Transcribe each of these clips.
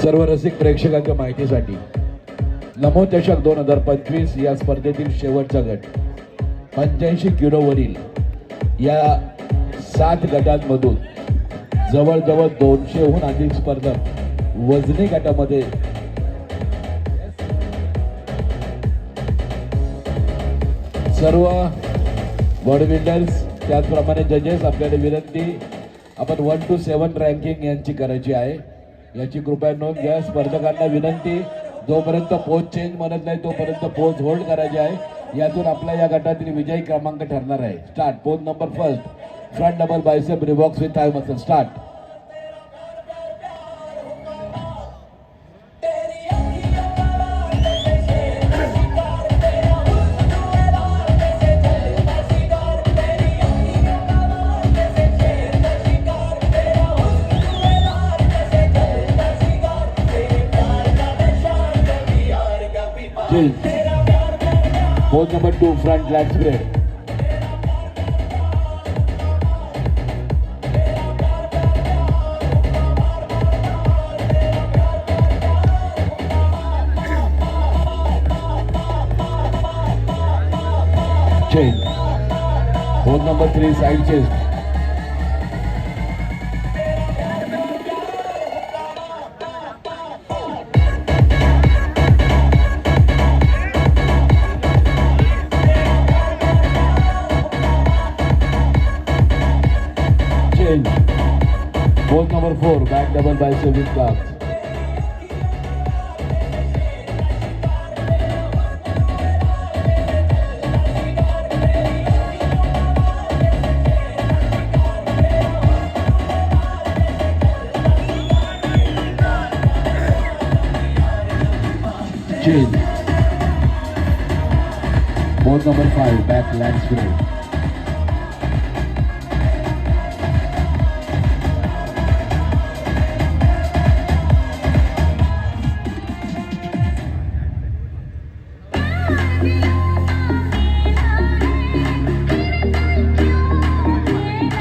सर्व रसिक प्रेक्षकांच्या माहितीसाठी नमो चषक 2025 या स्पर्धेतील शेवटचा गट 85 किलोवरील या 7 गटांमधून जवळजवळ 200हून अधिक स्पर्धक वजनी गटामध्ये सर्व बॉडी बिल्डर्स त्याचप्रमाणे जजेस आपल्याला विनंती आपण 1 to 7 रँकिंग यांची करायची आहे याची कृपया नोंद घ्या. स्पर्धकांना विनंती जोपर्यंत पोज चेंज म्हणत नाही तोपर्यंत पोज होल्ड करायची आहे. यातून आपल्या या गटातील विजयी क्रमांक ठरणार आहे. Start. Pose number first front double bicep रिबॉक्स with thigh muscle. Start. Pose number 2 front leg spread. Change. Pose number 3 side chest. Pose number 4 back double bicep with calves. Change. Pose number 5 back leg spread.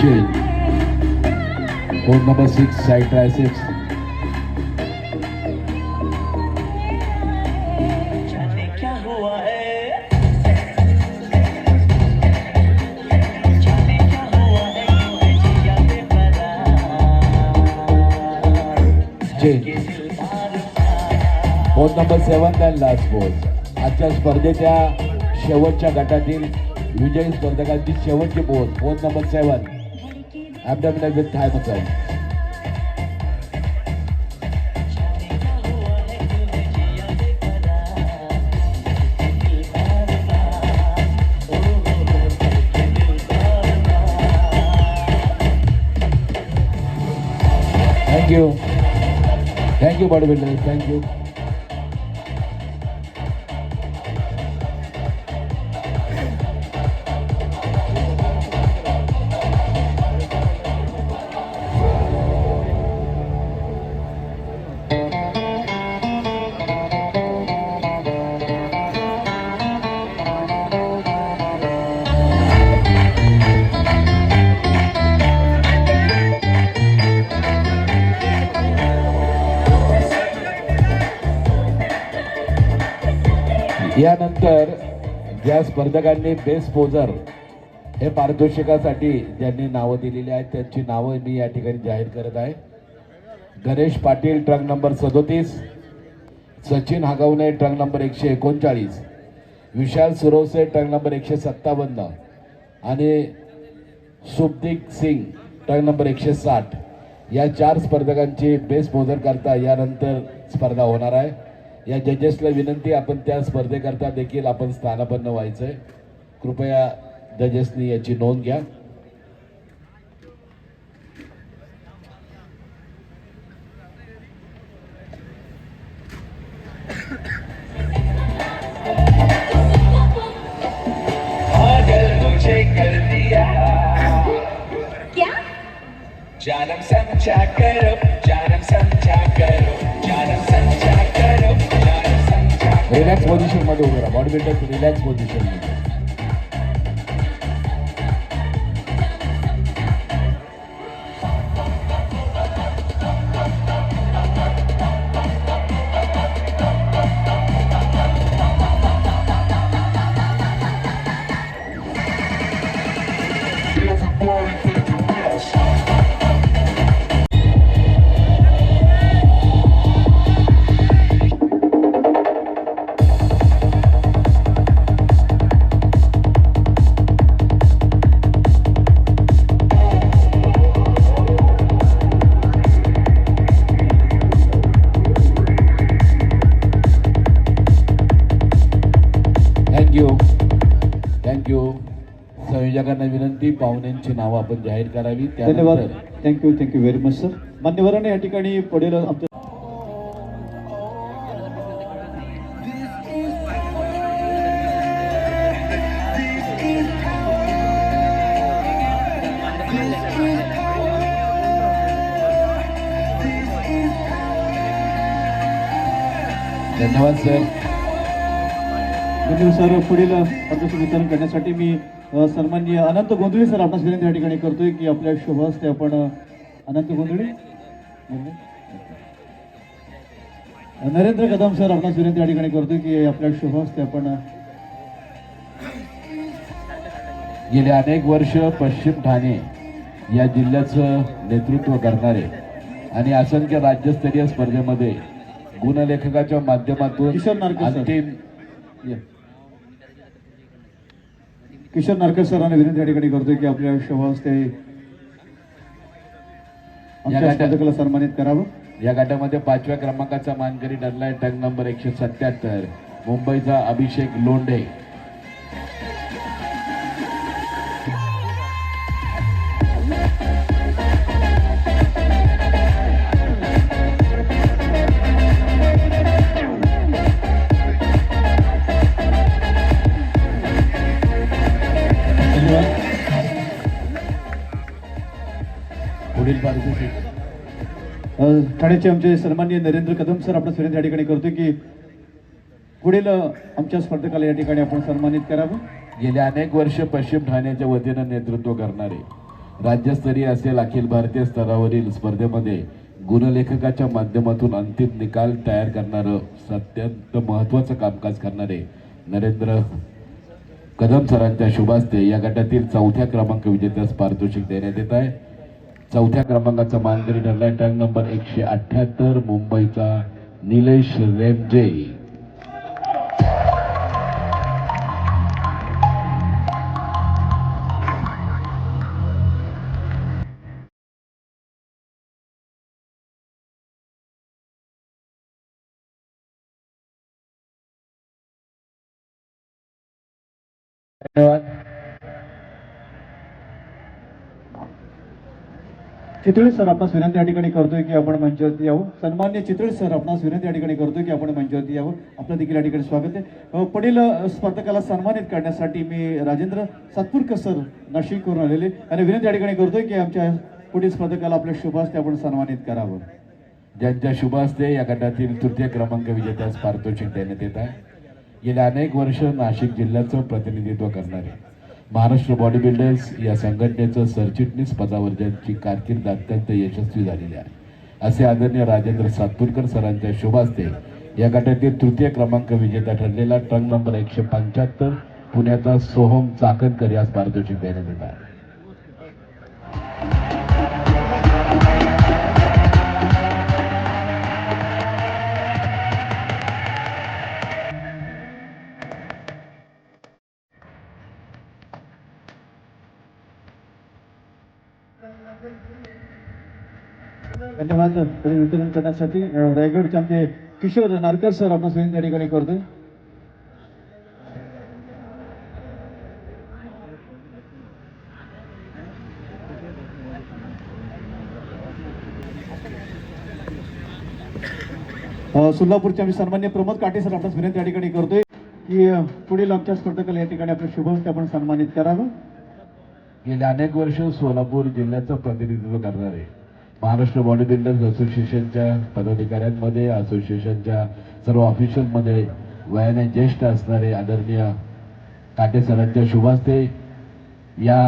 Change. Pose number 6 side triceps. Change. Pose number 7 and last pose. आजच्या स्पर्धेच्या शेवटच्या गटातील विजयी स्पर्धकांची शेवटची pose. Pose number 7 abdominal with thigh massage. Thank you bodybuilders, thank you. यानंतर ज्या स्पर्धकांनी बेस्ट पोजर हे पारितोषिकासाठी ज्यांनी नावं दिलेली आहेत त्यांची नावं मी या ठिकाणी जाहीर करत आहे. Ganesh Patil truck number 37, Sachin Hagawane truck number 139, Vishal Survase truck number 157 आणि सुभदीप सिंग ट्रक नंबर 160 या 4 स्पर्धकांची बेस्ट पोजर करता यानंतर स्पर्धा होणार आहे. या जजेसला विनंती आपण त्या स्पर्धेकरता देखील आपण स्थानापन्न व्हायचं आहे. कृपया जजेसनी याची नोंद घ्या. जानम समझा करो, जानम समझा करो, जानम समझा करो, जानम समझा. रिलॅक्स पोझिशन मध्ये उभे राहा. बॉडी बिल्डर रिलॅक्स पोझिशन मध्ये. पाहुण्यांची नावं आपण जाहीर करावी. धन्यवाद. त्यानंतर थँक्यू व्हेरी मच सर. मान्यवरांनी या ठिकाणी पुढील आमच्या धन्यवाद सर. धन्यवाद सर. पुढील पारितोषिक वितरण करण्यासाठी मी सन्माननीय अनंत गोंधळी सर आपणास विनंती या ठिकाणी करतोय की आपल्या शुभ हस्ते आपण अनंत गोंधळी नरेंद्र कदम सर आपणास विनंती या ठिकाणी करतोय की आपल्या शुभ हस्ते आपण गेले अनेक वर्ष पश्चिम ठाणे या जिल्ह्याचं नेतृत्व करणारे आणि असंख्य राज्यस्तरीय स्पर्धेमध्ये गुणलेखकाच्या माध्यमातून किशोर नारकर सर. अंतिम किशोर नारकर सरांना विनंती या ठिकाणी करतोय की आपल्या शुभ हस्ते आमच्या गटात- स्पर्धकाला सन्मानित करावं. या गटामध्ये 5व्या क्रमांकाचा मानकरी ठरलाय टंग नंबर 177 मुंबईचा अभिषेक लोंढे. धन्यवाद. पुढील पारितोषिक ठाण्याचे आमचे सन्माननीय नरेंद्र कदम सर आपल्या विनंती या ठिकाणी करतोय की पुढील आमच्या स्पर्धकाला या ठिकाणी आपण सन्मानित करावं. गेले अनेक वर्ष पश्चिम ठाण्याच्या वतीनं नेतृत्व करणारे राज्यस्तरीय असेल अखिल भारतीय स्तरावरील स्पर्धेमध्ये गुणलेखकाच्या माध्यमातून अंतिम निकाल तयार करणारं अत्यंत महत्त्वाचं कामकाज करणारे नरेंद्र कदम सरांच्या शुभास्ते या गटातील 4थ्या क्रमांक विजेत्यास पारितोषिक देण्यात येत आहे. 4थ्या क्रमांकाचा मानकरी ठरलाय टँक नंबर 178 मुंबईचा निलेश रेमजे. धन्यवाद. चितळे सर आपणास विनंती या ठिकाणी करतोय की आपण मंचावरती यावं. सन्मान्य चितळे सर आपणास विनंती या ठिकाणी करतोय की आपण मंचावरती यावं. आपलं देखील या ठिकाणी स्वागत आहे. पुढील स्पर्धकाला सन्मानित करण्यासाठी मी राजेंद्र सातपूरकर सर नाशिकवरून आलेले आणि विनंती या ठिकाणी करतोय की आमच्या पुढील स्पर्धकाला आपल्या शुभ हस्ते आपण सन्मानित करावं. ज्यांच्या शुभ हस्ते या गटातील 3य क्रमांक विजेत्यास पारितोषिक देण्यात येत आहे. गेल्या अनेक वर्ष नाशिक जिल्ह्याचं प्रतिनिधित्व करणारे महाराष्ट्र बॉडी बिल्डर्स या संघटनेचं सरचिटणीस पदावर ज्यांची कारकीर्द अत्यंत यशस्वी झालेली आहे असे आदरणीय राजेंद्र सातपूरकर सरांच्या शुभ हस्ते या गटातील 3य क्रमांक विजेता ठरलेला ट्रंक नंबर 175 पुण्याचा सोहम चाकणकर यास पारितोषिक देण्यात येत आहे. धन्यवाद. पुढील वितरण करण्यासाठी रायगडचे आमचे किशोर नारकर सर आपणास विनंती या ठिकाणी करतोय. सोलापूरचे आमचे सन्मान्य प्रमोद काटे सर आपणास विनंती या ठिकाणी करतोय की पुढील आमच्या स्पर्धकाला या ठिकाणी आपल्या शुभ हस्ते आपण सन्मानित करावं. गेल्या अनेक वर्ष सोलापूर जिल्ह्याचं प्रतिनिधित्व करणारे महाराष्ट्र बॉडी बिल्डर्स असोसिएशनच्या पदाधिकाऱ्यांमध्ये असोसिएशनच्या सर्व ऑफिशियलमध्ये वयाने ज्येष्ठ असणारे आदरणीय काटे सरांच्या शुभास्ते या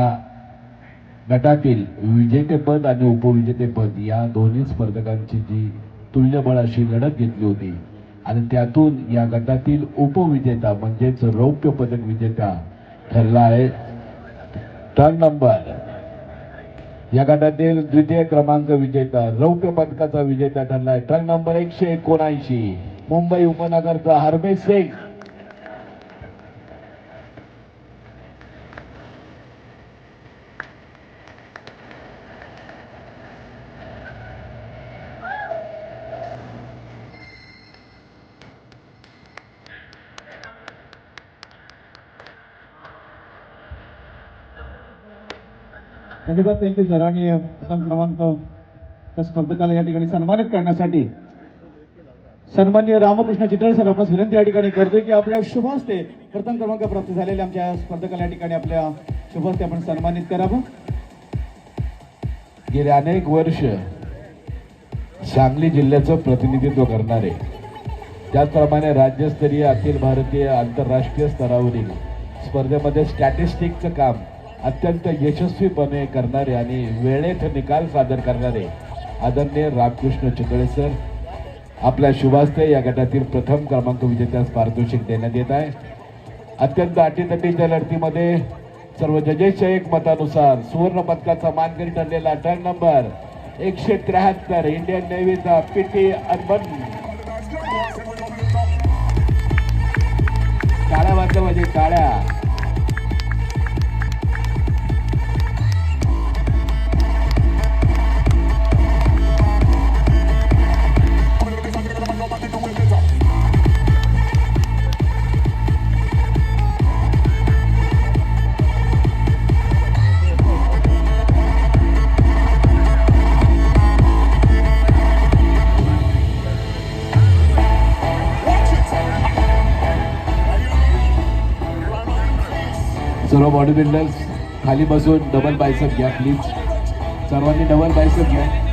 गटातील विजेतेपद आणि उपविजेतेपद या दोन्ही स्पर्धकांची जी तुल्यबळ अशी लढत घेतली होती आणि त्यातून या गटातील उपविजेता म्हणजेच रौप्य पदक विजेता ठरला आहे टर्न नंबर या गटातील 2य क्रमांक विजेता रौप्य पदकाचा विजेता ठरला आहे टर्न नंबर 179 मुंबई उपनगरचा हरमेश शेख. धन्यवाद थँक्यू सर. आणि प्रथम क्रमांक त्या स्पर्धकाला या ठिकाणी सन्मानित करण्यासाठी सन्माननीय रामकृष्ण चितळे सर आपणास विनंती या ठिकाणी करतोय की आपल्या शुभ हस्ते प्रथम क्रमांक प्राप्त झालेल्या आमच्या स्पर्धकाला या ठिकाणी आपल्या शुभ हस्ते आपण सन्मानित करावं. गेले अनेक वर्ष सांगली जिल्ह्याचं प्रतिनिधित्व करणारे, त्याचप्रमाणे राज्यस्तरीय, अखिल भारतीय, आंतरराष्ट्रीय स्तरावरील स्पर्धेमध्ये स्टॅटिस्टिकचं काम अत्यंत यशस्वीपणे करणारे आणि वेळेत निकाल सादर करणारे आदरणीय रामकृष्ण चितळे सर आपल्या शुभास्ते या गटातील प्रथम क्रमांक विजेत्यास पारितोषिक देण्यात येत आहे. अत्यंत अटीतटीच्या लढतीमध्ये सर्व जजेसच्या एक मतानुसार सुवर्ण पदकाचा मानकरी ठरलेला टर्न नंबर 173 इंडियन नेव्हीचा पीटी अर्बन. टाळ्या वाजल्या म्हणजे टाळ्या. सर्व बॉडी बिल्डर्स खाली बसून डबल बायसेप घ्या प्लीज. सर्वांनी डबल बायसेप घ्या.